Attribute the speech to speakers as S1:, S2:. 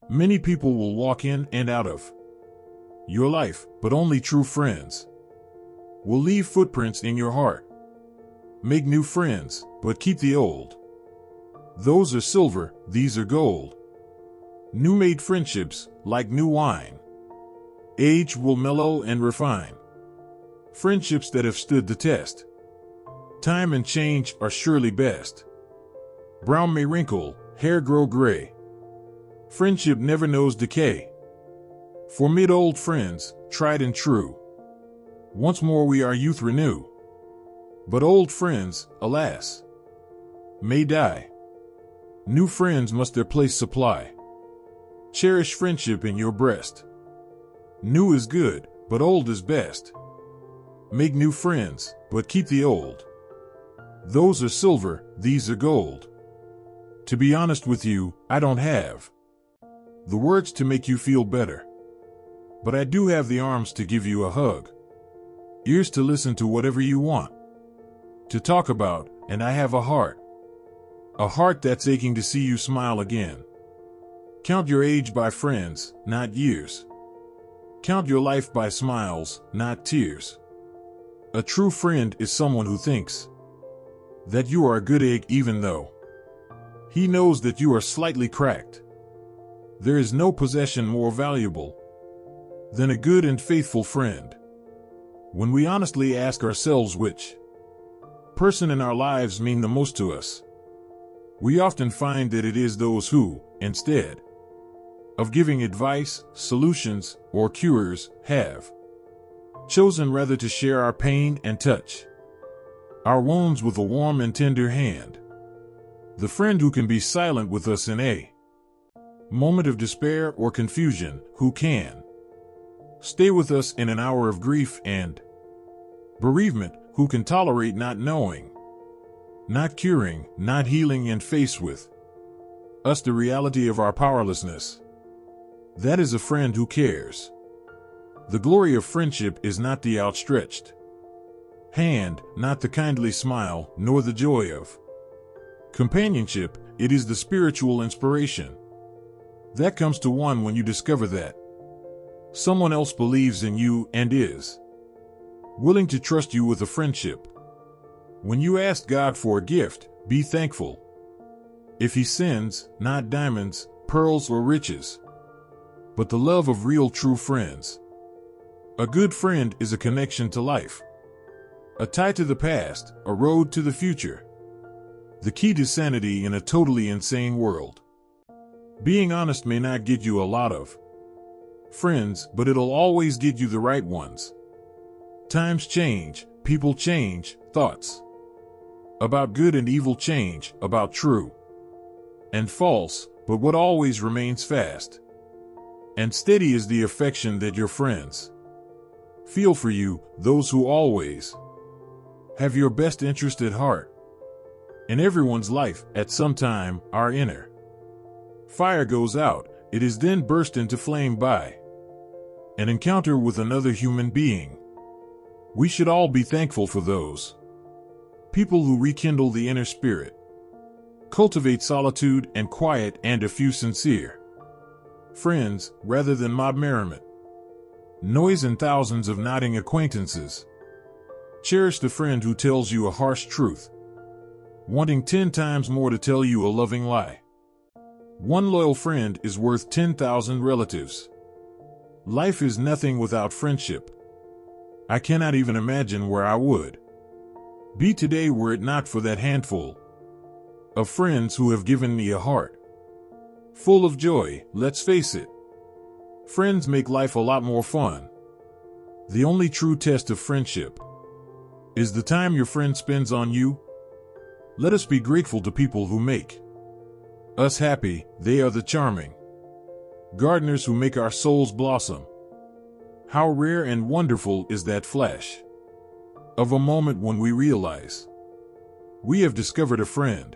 S1: Many people will walk in and out of your life, but only true friends will leave footprints in your heart. Make new friends, but keep the old. Those are silver, these are gold. New-made friendships, like new wine. Age will mellow and refine. Friendships that have stood the test. Time and change are surely best. Brown may wrinkle, hair grow gray. Friendship never knows decay. For mid-old friends, tried and true, once more we our youth renew. But old friends, alas, may die. New friends must their place supply. Cherish friendship in your breast. New is good, but old is best. Make new friends, but keep the old. Those are silver, these are gold. To be honest with you, I don't have the words to make you feel better. But I do have the arms to give you a hug. Ears to listen to whatever you want to talk about, and I have a heart. A heart that's aching to see you smile again. Count your age by friends, not years. Count your life by smiles, not tears. A true friend is someone who thinks that you are a good egg even though he knows that you are slightly cracked. There is no possession more valuable than a good and faithful friend. When we honestly ask ourselves which person in our lives mean the most to us, we often find that it is those who, instead of giving advice, solutions, or cures, have chosen rather to share our pain and touch our wounds with a warm and tender hand. The friend who can be silent with us in a moment of despair or confusion, who can stay with us in an hour of grief and bereavement, who can tolerate not knowing, not curing, not healing, and face with us the reality of our powerlessness. That is a friend who cares. The glory of friendship is not the outstretched hand, not the kindly smile, nor the joy of companionship. It is the spiritual inspiration that comes to one when you discover that someone else believes in you and is willing to trust you with a friendship. When you ask God for a gift, be thankful if He sends not diamonds, pearls, or riches, but the love of real true friends. A good friend is a connection to life, a tie to the past, a road to the future, the key to sanity in a totally insane world. Being honest may not get you a lot of friends, but it'll always get you the right ones. Times change, people change, thoughts about good and evil change, about true and false, but what always remains fast and steady is the affection that your friends feel for you, those who always have your best interest at heart. In everyone's life, at some time, our inner fire goes out. It is then burst into flame by an encounter with another human being. We should all be thankful for those people who rekindle the inner spirit, cultivate solitude and quiet, and a few sincere friends, rather than mob merriment, noise, and thousands of nodding acquaintances. Cherish the friend who tells you a harsh truth, wanting 10 times more to tell you a loving lie. One loyal friend is worth 10,000 relatives. Life is nothing without friendship. I cannot even imagine where I would be today were it not for that handful of friends who have given me a heart full of joy. Let's face it, friends make life a lot more fun. The only true test of friendship is the time your friend spends on you. Let us be grateful to people who make us happy. They are the charming gardeners who make our souls blossom. How rare and wonderful is that flash of a moment when we realize we have discovered a friend.